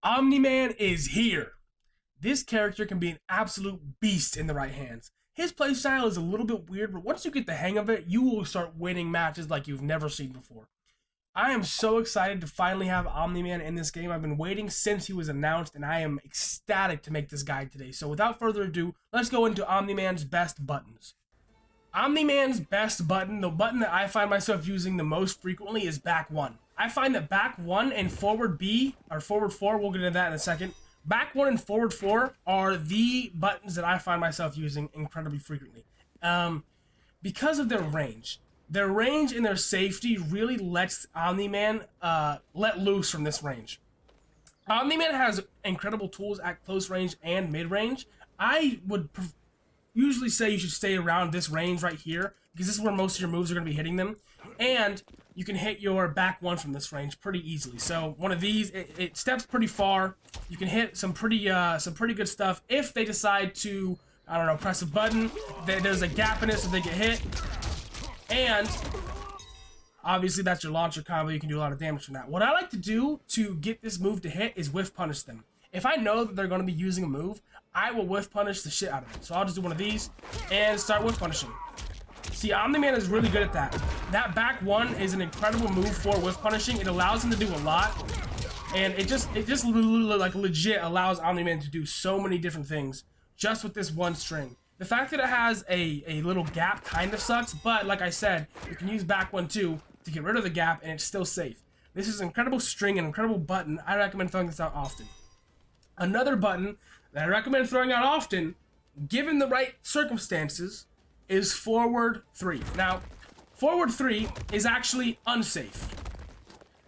Omni-Man is here. This character can be an absolute beast in the right hands. His playstyle is a little bit weird, but once you get the hang of it, you will start winning matches like you've never seen before. I am so excited to finally have Omni-Man in this game. I've been waiting since he was announced, and I am ecstatic to make this guide today. So without further ado, let's go into Omni-Man's best buttons. Omni-Man's best button, the button that I find myself using the most frequently, is back 1. I find that back 1 and forward B, or forward 4, we'll get into that in a second. Back 1 and forward 4 are the buttons that I find myself using incredibly frequently. Because of their range. Their range and their safety really lets Omni-Man let loose from this range. Omni-Man has incredible tools at close range and mid-range. I would usually say you should stay around this range right here, because this is where most of your moves are going to be hitting them. And you can hit your back 1 from this range pretty easily. So one of these, it steps pretty far. You can hit some pretty good stuff if they decide to, I don't know, press a button. There's a gap in it so they get hit. And obviously that's your launcher combo. You can do a lot of damage from that. What I like to do to get this move to hit is whiff punish them. If I know that they're going to be using a move, I will whiff punish the shit out of it. So I'll just do one of these and start whiff punishing. See, Omni-Man is really good at that. That back 1 is an incredible move for whiff punishing. It allows him to do a lot. And it just like legit allows Omni-Man to do so many different things just with this one string. The fact that it has a little gap kind of sucks, but like I said, you can use back 1 too to get rid of the gap and it's still safe. This is an incredible string, an incredible button. I recommend throwing this out often. Another button that I recommend throwing out often, given the right circumstances, is forward 3. Now, forward 3 is actually unsafe.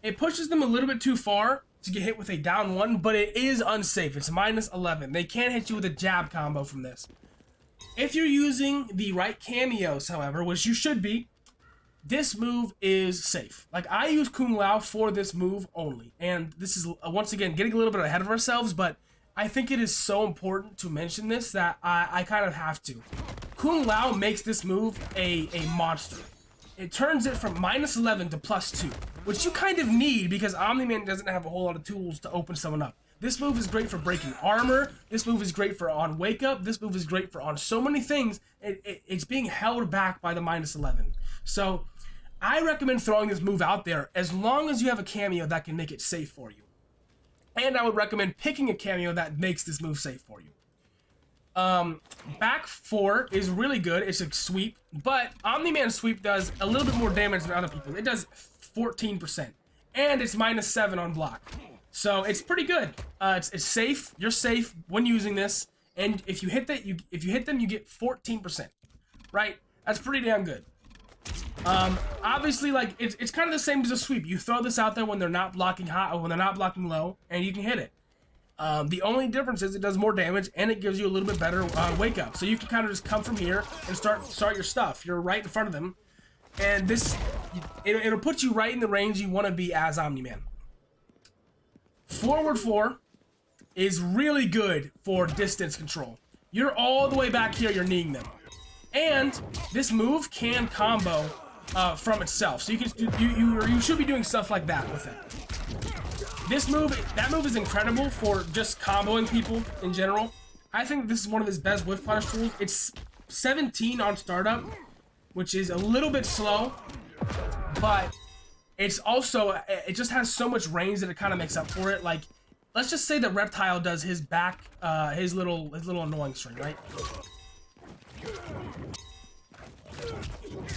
It pushes them a little bit too far to get hit with a down 1, but it is unsafe. It's minus 11. They can't hit you with a jab combo from this. If you're using the right cameos, however, which you should be, this move is safe. Like, I use Kung Lao for this move only. And this is, once again, getting a little bit ahead of ourselves, but I think it is so important to mention this that I kind of have to. Kung Lao makes this move a monster. It turns it from minus 11 to plus 2, which you kind of need because Omni-Man doesn't have a whole lot of tools to open someone up. This move is great for breaking armor. This move is great for on wake up. This move is great for on so many things. It's being held back by the minus 11. So I recommend throwing this move out there as long as you have a cameo that can make it safe for you. And I would recommend picking a cameo that makes this move safe for you. Back 4 is really good. It's a sweep, but Omni-Man sweep does a little bit more damage than other people. It does 14%, and it's minus 7 on block. So it's pretty good. It's safe. You're safe when using this, and if you hit that, if you hit them, you get 14%. Right? That's pretty damn good. Obviously, like it's kind of the same as a sweep. You throw this out there when they're not blocking high or when they're not blocking low, and you can hit it. The only difference is it does more damage and it gives you a little bit better wake up. So you can kind of just come from here and start your stuff. You're right in front of them, and this it'll put you right in the range you want to be as Omni-Man. Forward 4 is really good for distance control. You're all the way back here. You're kneeing them, and this move can combo from itself. So you can you should be doing stuff like that with it. That move is incredible for just comboing people in general. I think this is one of his best whiff punish tools. It's 17 on startup, which is a little bit slow, but it's also, it just has so much range that it kind of makes up for it. Like, let's just say that Reptile does his back, his little annoying string, right?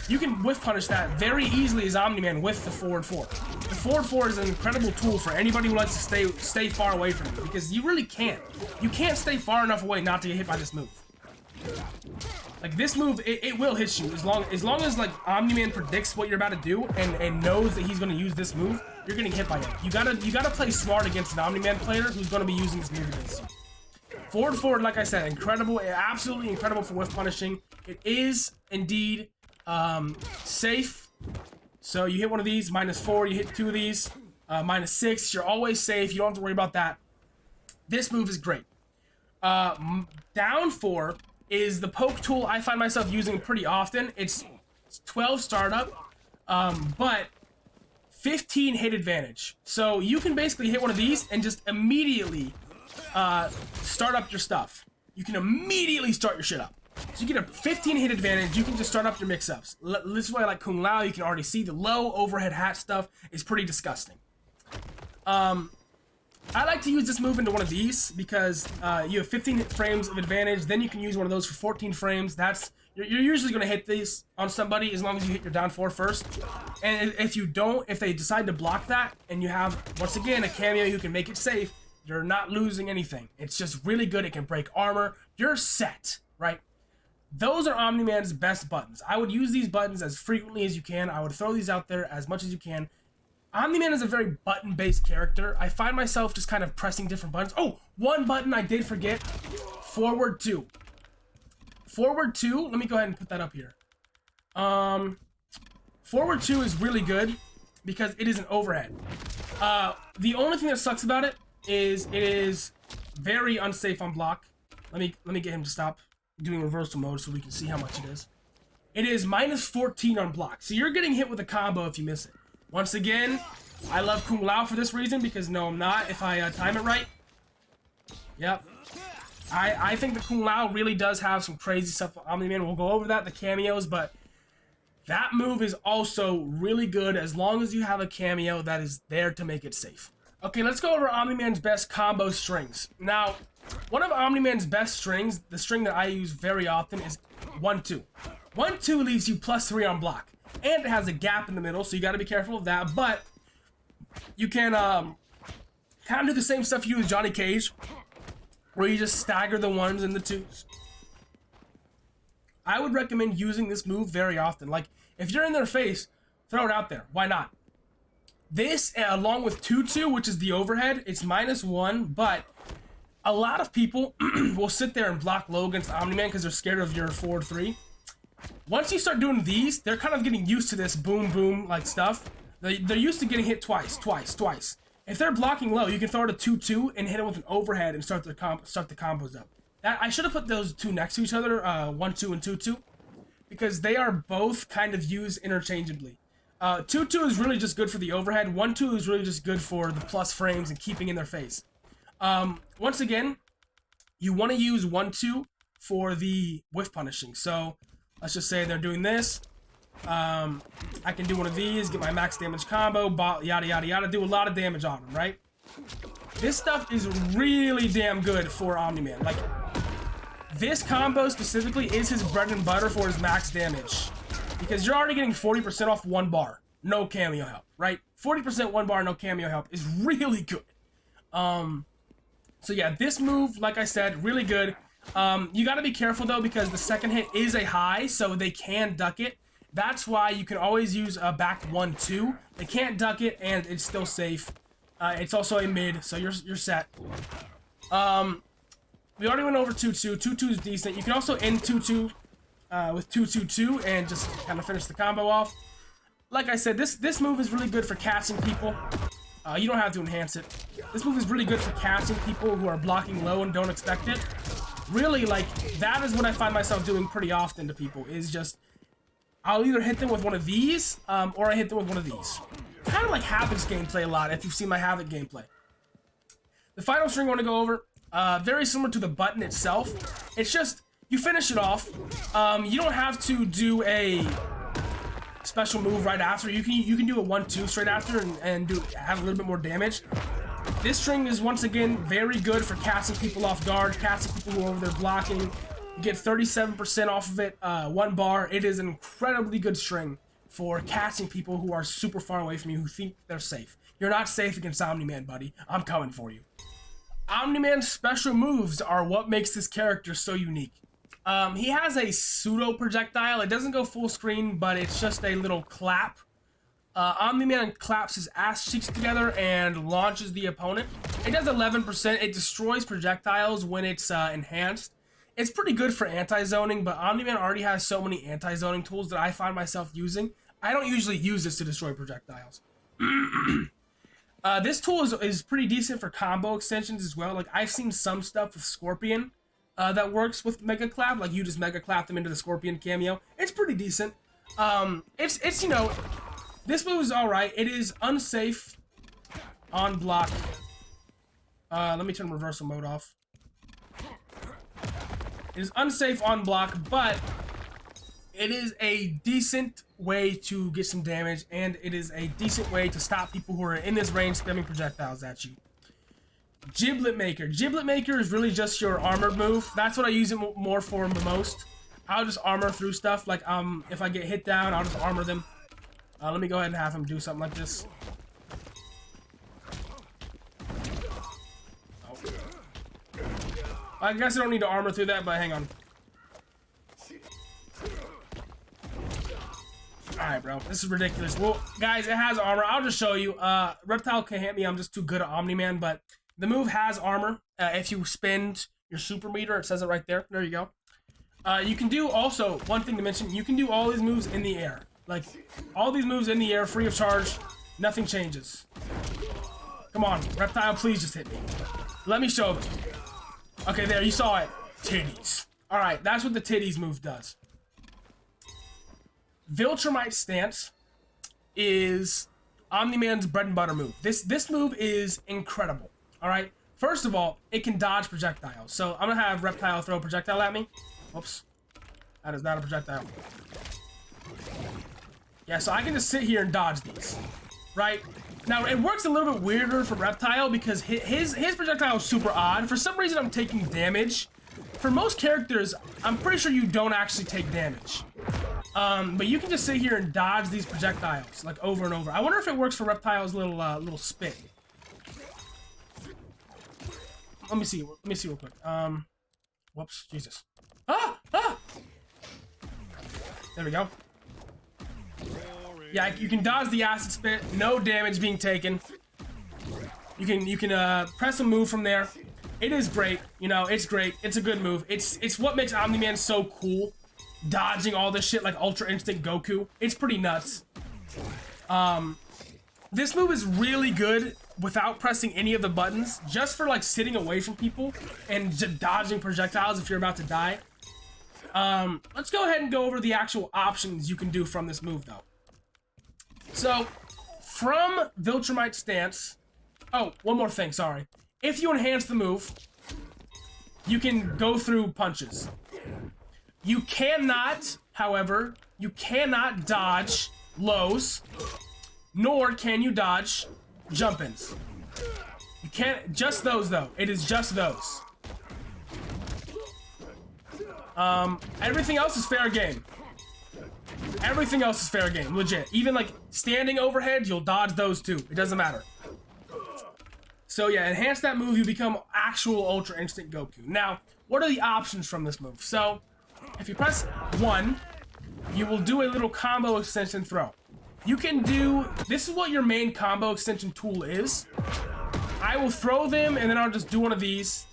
You can whiff punish that very easily as Omni-Man with the forward 4. The forward 4 is an incredible tool for anybody who likes to stay far away from you, because you really can't. You can't stay far enough away not to get hit by this move. Like, this move, it will hit you as long as like Omni-Man predicts what you're about to do and knows that he's going to use this move. You're getting hit by it. You gotta play smart against an Omni-Man player who's going to be using this move against you. Forward, like I said, incredible, absolutely incredible for whiff punishing. It is indeed safe. So you hit one of these, minus 4, you hit 2 of these, minus 6, you're always safe, you don't have to worry about that. This move is great. Down 4 is the poke tool I find myself using pretty often. It's 12 startup, but 15 hit advantage. So you can basically hit one of these and just immediately start up your stuff. You can immediately start your shit up. So you get a 15 hit advantage. You can just start up your mix-ups. This is why I like Kung Lao. You can already see the low overhead hat stuff is pretty disgusting. I like to use this move into one of these because you have 15 frames of advantage. Then you can use one of those for 14 frames. You're usually going to hit these on somebody as long as you hit your down 4 first. And if you don't, if they decide to block that and you have, once again, a cameo who can make it safe, you're not losing anything. It's just really good. It can break armor. You're set, right? Those are Omni-Man's best buttons. I would use these buttons as frequently as you can. I would throw these out there as much as you can. Omni-Man is a very button-based character. I find myself just kind of pressing different buttons. Oh, one button I did forget. Forward 2. Forward 2, let me go ahead and put that up here. Forward 2 is really good because it is an overhead. The only thing that sucks about it is very unsafe on block. Let me get him to stop doing reversal mode so we can see how much it is. It is minus 14 on block. So you're getting hit with a combo if you miss it. Once again, I love Kung Lao for this reason because no, I'm not if I time it right. Yep. I think the Kung Lao really does have some crazy stuff. Omni-Man, we'll go over that, the cameos, but that move is also really good as long as you have a cameo that is there to make it safe. Okay, let's go over Omni-Man's best combo strings. Now, one of Omni-Man's best strings, the string that I use very often, is 1-2. 1-2 leaves you +3 on block. And it has a gap in the middle, so you gotta be careful of that, but you can kind of do the same stuff you do with Johnny Cage, where you just stagger the 1s and the 2s. I would recommend using this move very often. Like, if you're in their face, throw it out there. Why not? This, along with 2-2, which is the overhead, it's -1, but a lot of people will sit there and block low against Omni-Man because they're scared of your forward 3. Once you start doing these, they're kind of getting used to this boom boom like stuff. They're used to getting hit twice. If they're blocking low, you can throw it a 2-2 and hit it with an overhead and start the combos up. I should have put those two next to each other, 1-2 and 2-2, because they are both kind of used interchangeably. 2-2 is really just good for the overhead. 1-2 is really just good for the plus frames and keeping in their face. Once again, you want to use 1-2 for the whiff punishing. So let's just say they're doing this. I can do one of these, get my max damage combo, yada yada yada, do a lot of damage on them, right? This stuff is really damn good for Omni-Man. Like, this combo specifically is his bread and butter for his max damage. Because you're already getting 40% off 1 bar, no cameo help, right? 40% 1 bar, no cameo help is really good. So yeah, this move, like I said, really good. You gotta be careful though, because the second hit is a high, so they can duck it. That's why you can always use a back 1-2. They can't duck it, and it's still safe. It's also a mid, so you're set. We already went over 2-2. 2-2 is decent. You can also end 2-2 with 2-2-2 and just kind of finish the combo off. Like I said, this move is really good for catching people. You don't have to enhance it. This move is really good for catching people who are blocking low and don't expect it. Really, like, that is what I find myself doing pretty often to people, is just, I'll either hit them with one of these, or I hit them with one of these. Kind of like Havoc's gameplay a lot, if you've seen my Havoc gameplay. The final string I want to go over, very similar to the button itself. It's just, you finish it off. You don't have to do a special move right after. You can do a 1-2 straight after and have a little bit more damage. This string is once again very good for catching people off guard, catching people who are over there blocking. You get 37% off of it, 1 bar. It is an incredibly good string for catching people who are super far away from you, who think they're safe. You're not safe against Omni-Man, buddy. I'm coming for you. Omni-Man's special moves are what makes this character so unique. He has a pseudo projectile. It doesn't go full screen, but it's just a little clap. Omni-Man claps his ass cheeks together and launches the opponent. It does 11%. It destroys projectiles when it's enhanced. It's pretty good for anti-zoning, but Omni-Man already has so many anti-zoning tools that I find myself using. I don't usually use this to destroy projectiles. This tool is pretty decent for combo extensions as well. Like, I've seen some stuff with Scorpion that works with Mega Clap. Like, you just Mega Clap them into the Scorpion cameo. It's pretty decent. It's you know, This move is alright. It is unsafe on block. Let me turn reversal mode off. It is unsafe on block, but it is a decent way to get some damage, and it is a decent way to stop people who are in this range spamming projectiles at you. Giblet Maker. Giblet Maker is really just your armored move. That's what I use it more for the most. I'll just armor through stuff. Like, if I get hit down, I'll just armor them. Let me go ahead and have him do something like this. Oh. I guess I don't need to armor through that, but hang on. Alright, bro. This is ridiculous. Well, guys, it has armor. I'll just show you. Reptile can't hit me. I'm just too good at Omni-Man, but the move has armor. If you spend your super meter, it says it right there. There you go. You can do also, one thing to mention, you can do all these moves in the air. Like, all these moves in the air, free of charge. Nothing changes. Come on, Reptile, please just hit me. Let me show them. Okay, there, you saw it. Titties. Alright, that's what the titties move does. Viltrumite Stance is Omni-Man's bread and butter move. This move is incredible. Alright, first of all, it can dodge projectiles. So I'm gonna have Reptile throw a projectile at me. Whoops. That is not a projectile. Yeah, so I can just sit here and dodge these. Right? Now, it works a little bit weirder for Reptile because his projectile is super odd. For some reason, I'm taking damage. For most characters, I'm pretty sure you don't actually take damage. But you can just sit here and dodge these projectiles, like, over and over. I wonder if it works for Reptile's little spin. Let me see real quick. Whoops, Jesus. Ah! There we go. Yeah, you can dodge the acid spit, no damage being taken. You can press a move from there. It is great, you know, it's great. It's a good move. It's what makes Omni-Man so cool. Dodging all this shit like Ultra Instinct Goku. It's pretty nuts. This move is really good without pressing any of the buttons, just for like sitting away from people and just dodging projectiles if you're about to die. Let's go ahead and go over the actual options you can do from this move though. So, from Viltrumite Stance... Oh, one more thing, sorry. If you enhance the move, you can go through punches. You cannot, however, you cannot dodge lows, nor can you dodge jump-ins. You can't... Just those, though. It is just those. Everything else is fair game. Everything else is fair game, legit. Even like standing overhead, you'll dodge those too. It doesn't matter. So yeah, enhance that move, you become actual Ultra Instinct Goku. Now, what are the options from this move? So, if you press 1, you will do a little combo extension throw. You can do, this is what your main combo extension tool is. I will throw them and then I'll just do one of these.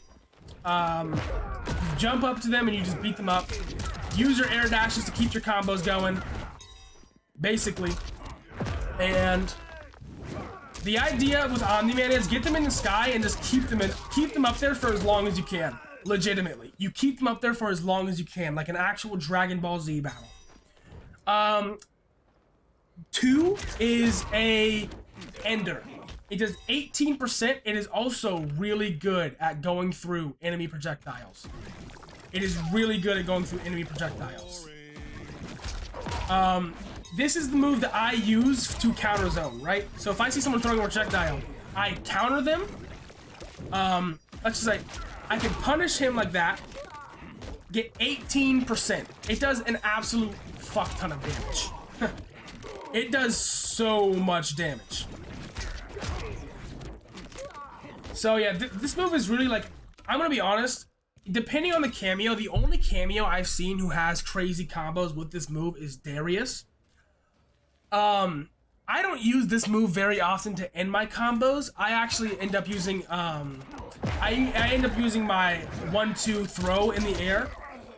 Jump up to them and you just beat them up. Use your air dashes to keep your combos going, basically. And the idea with Omni-Man is get them in the sky and just keep them up there for as long as you can. Legitimately, you keep them up there for as long as you can, like an actual Dragon Ball Z battle. 2 is a Ender. It does 18%. It is also really good at going through enemy projectiles. It is really good at going through enemy projectiles. This is the move that I use to counter zone, right? So if I see someone throwing a projectile, I counter them. Let's just say, I can punish him like that, get 18%. It does an absolute fuck ton of damage. It does so much damage. So yeah, this move is really like, I'm gonna be honest, depending on the cameo, the only cameo I've seen who has crazy combos with this move is Darius. I don't use this move very often to end my combos. I actually end up using, I end up using my 1-2 throw in the air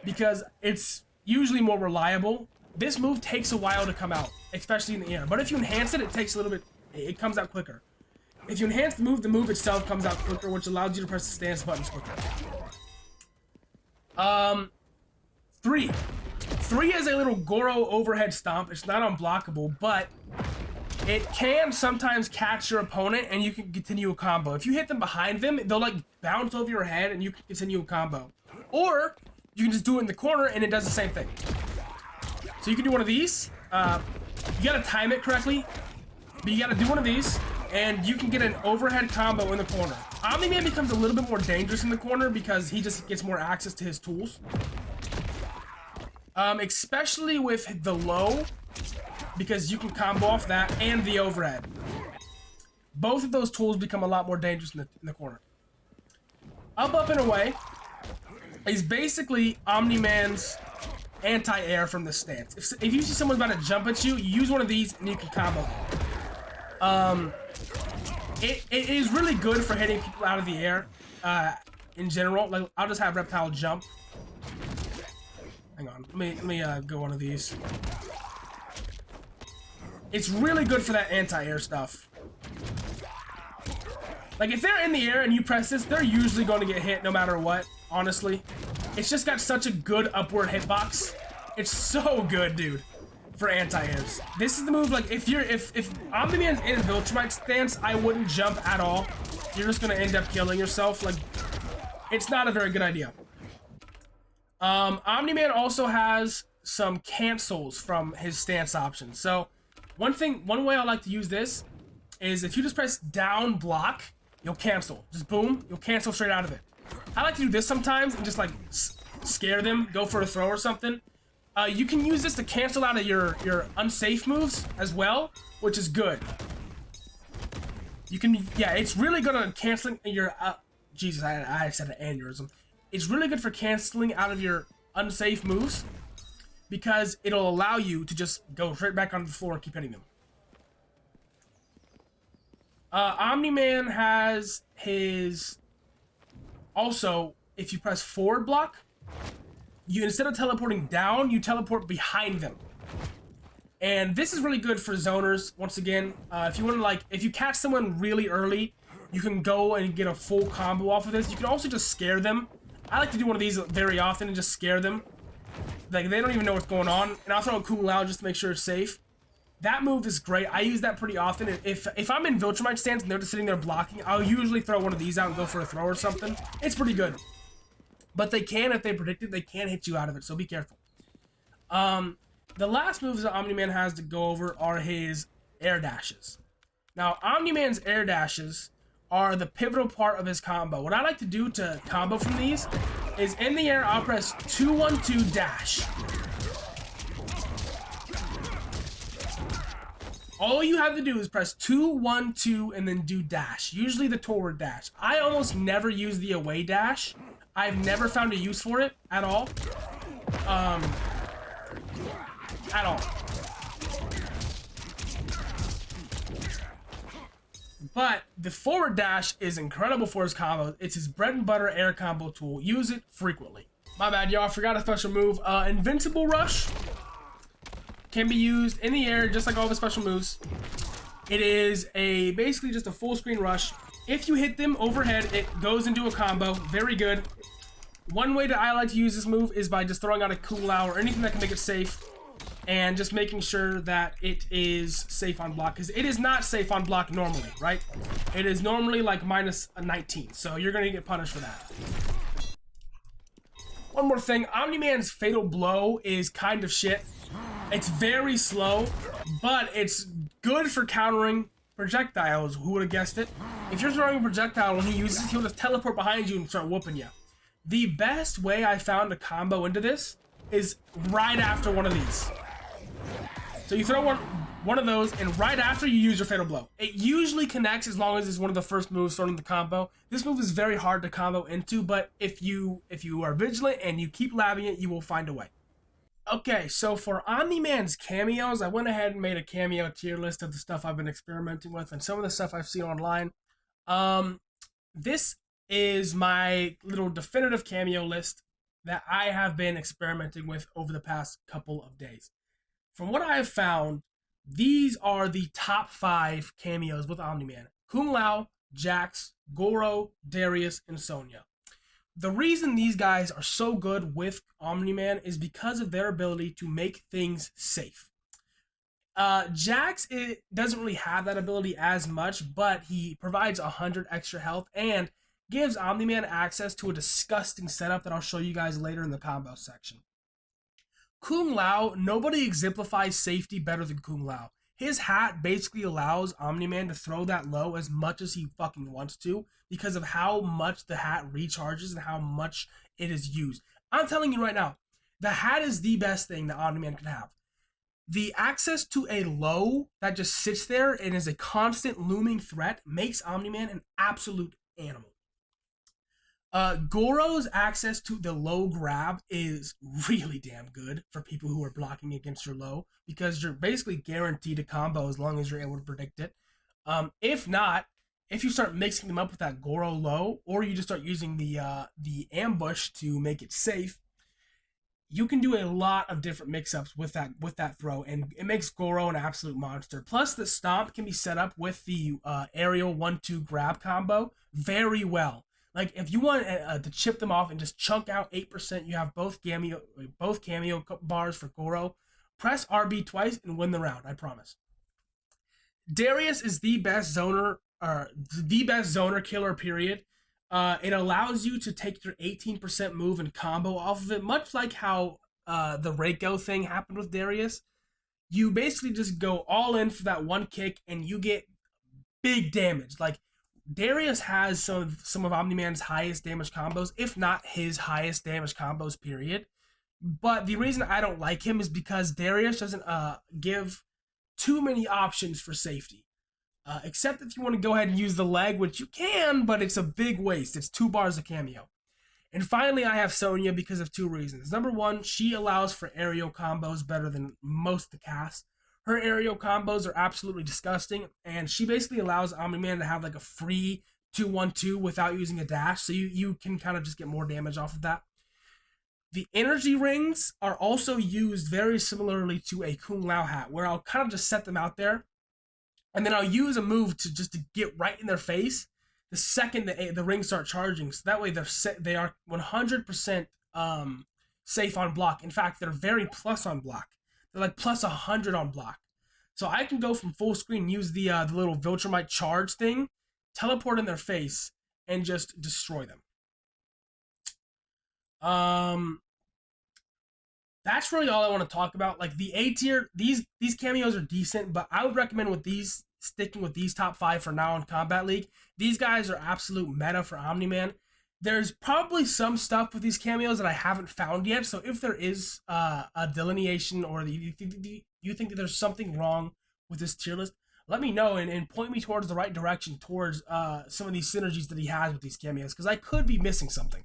because it's usually more reliable. This move takes a while to come out, especially in the air. But if you enhance it, it takes a little bit, it comes out quicker. If you enhance the move itself comes out quicker, which allows you to press the stance buttons quicker. 3 is a little Goro overhead stomp. It's not unblockable, but it can sometimes catch your opponent and you can continue a combo. If you hit them behind them, they'll like bounce over your head and you can continue a combo. Or you can just do it in the corner and it does the same thing. So you can do one of these. You gotta time it correctly, but you gotta do one of these and you can get an overhead combo in the corner. Omni-Man becomes a little bit more dangerous in the corner because he just gets more access to his tools. Especially with the low, because you can combo off that and the overhead. Both of those tools become a lot more dangerous in the corner. Up, and away is basically Omni-Man's anti-air from the stance. If you see someone's about to jump at you, you use one of these and you can combo them. It is really good for hitting people out of the air in general. Like, I'll just have Reptile jump. Hang on, let me go one of these. It's really good for that anti-air stuff. Like, if they're in the air and you press this, they're usually going to get hit no matter what, honestly. It's just got such a good upward hitbox. It's so good, dude, for anti-airs. This is the move, like, if Omni-Man's in Viltrumite stance, I wouldn't jump at all. You're just going to end up killing yourself. Like, it's not a very good idea. Omni-Man also has some cancels from his stance options. So, one way I like to use this is if you just press down block, you'll cancel. Just boom, you'll cancel straight out of it. I like to do this sometimes and just like scare them, go for a throw or something. You can use this to cancel out of your unsafe moves as well, which is good. You can, yeah, it's really good on canceling your, Jesus, I said an aneurysm. It's really good for canceling out of your unsafe moves because it'll allow you to just go straight back onto the floor and keep hitting them. Omni-Man has his, also, if you press forward block, you, instead of teleporting down, you teleport behind them. And this is really good for zoners. Once again, if you want to, like, if you catch someone really early, you can go and get a full combo off of this. You can also just scare them. I like to do one of these very often and just scare them. Like, they don't even know what's going on. And I'll throw a Kung Lao just to make sure it's safe. That move is great. I use that pretty often. If I'm in Viltrumite stance and they're just sitting there blocking, I'll usually throw one of these out and go for a throw or something. It's pretty good. But they can, if they predict it, they can hit you out of it, so be careful. The last moves that Omni-Man has to go over are his air dashes. Now, Omni-Man's air dashes are the pivotal part of his combo. What I like to do to combo from these is in the air, I'll press 2-1-2 dash. All you have to do is press 2-1-2 and then do dash. Usually the toward dash. I almost never use the away dash. I've never found a use for it at all. At all. But the forward dash is incredible for his combos. It's his bread and butter air combo tool. Use it frequently. My bad, y'all. I forgot a special move. Invincible Rush can be used in the air just like all the special moves. It is basically just a full screen rush. If you hit them overhead, it goes into a combo. Very good. One way that I like to use this move is by just throwing out a Kung Lao or anything that can make it safe. And just making sure that it is safe on block. Because it is not safe on block normally, right? It is normally like minus a 19. So you're going to get punished for that. One more thing. Omni-Man's Fatal Blow is kind of shit. It's very slow, but it's good for countering projectiles. Who would have guessed it? If you're throwing a projectile and he uses it, he'll just teleport behind you and start whooping you. The best way I found to combo into this is right after one of these. So you throw one of those, and right after you use your Fatal Blow. It usually connects as long as it's one of the first moves starting the combo. This move is very hard to combo into, but if you are vigilant and you keep labbing it, you will find a way. Okay, so for Omni-Man's cameos, I went ahead and made a cameo tier list of the stuff I've been experimenting with and some of the stuff I've seen online. This is my little definitive cameo list that I have been experimenting with over the past couple of days. From what I have found, these are the top 5 cameos with Omni-Man. Kung Lao, Jax, Goro, Darius, and Sonya. The reason these guys are so good with Omni-Man is because of their ability to make things safe. Jax, it doesn't really have that ability as much, but he provides 100 extra health and gives Omni-Man access to a disgusting setup that I'll show you guys later in the combo section. Kung Lao, nobody exemplifies safety better than Kung Lao. His hat basically allows Omni-Man to throw that low as much as he fucking wants to because of how much the hat recharges and how much it is used. I'm telling you right now, the hat is the best thing that Omni-Man can have. The access to a low that just sits there and is a constant looming threat makes Omni-Man an absolute animal. Goro's access to the low grab is really damn good for people who are blocking against your low because you're basically guaranteed a combo as long as you're able to predict it. If not, if you start mixing them up with that Goro low, or you just start using the ambush to make it safe, you can do a lot of different mix-ups with that throw, and it makes Goro an absolute monster. Plus, the stomp can be set up with the aerial 1-2 grab combo very well. Like, if you want to chip them off and just chunk out 8%, you have both cameo bars for Goro. Press RB twice and win the round, I promise. Darius is the best zoner killer, period. It allows you to take your 18% move and combo off of it, much like how the Reiko thing happened with Darius. You basically just go all in for that one kick and you get big damage. Like, Darius has some of Omni-Man's highest damage combos, if not his highest damage combos, period. But the reason I don't like him is because Darius doesn't give too many options for safety. Except if you want to go ahead and use the leg, which you can, but it's a big waste. It's 2 bars of cameo. And finally, I have Sonya because of 2 reasons. Number 1, she allows for aerial combos better than most of the cast. Her aerial combos are absolutely disgusting, and she basically allows Omni-Man to have like a free 2-1-2 without using a dash, so you can kind of just get more damage off of that. The energy rings are also used very similarly to a Kung Lao hat, where I'll kind of just set them out there, and then I'll use a move to get right in their face the second the rings start charging. So that way they are 100% safe on block. In fact, they're very plus on block. They're like plus 100 on block. So I can go from full screen, use the little Viltrumite charge thing, teleport in their face, and just destroy them. That's really all I want to talk about. Like, the A tier, these cameos are decent, but I would recommend sticking with these top 5 for now in Combat League. These guys are absolute meta for Omni-Man. There's probably some stuff with these cameos that I haven't found yet, so if there is a delineation or you think that there's something wrong with this tier list, let me know and point me towards the right direction, towards some of these synergies that he has with these cameos, because I could be missing something.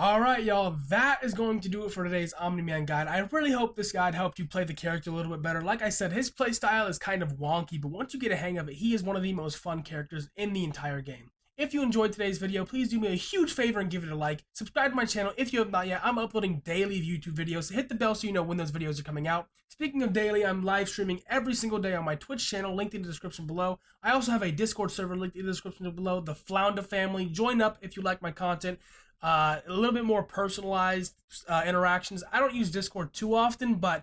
Alright, y'all, that is going to do it for today's Omni-Man guide. I really hope this guide helped you play the character a little bit better. Like I said, his playstyle is kind of wonky, but once you get a hang of it, he is one of the most fun characters in the entire game. If you enjoyed today's video, please do me a huge favor and give it a like. Subscribe to my channel if you have not yet. I'm uploading daily YouTube videos, so hit the bell so you know when those videos are coming out. Speaking of daily, I'm live streaming every single day on my Twitch channel, linked in the description below. I also have a Discord server linked in the description below, the Flounda family. Join up if you like my content. A little bit more personalized interactions. I don't use Discord too often, but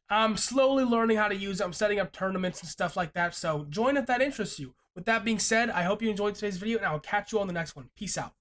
I'm slowly learning how to use it. I'm setting up tournaments and stuff like that, so join if that interests you. With that being said, I hope you enjoyed today's video, and I will catch you on the next one. Peace out.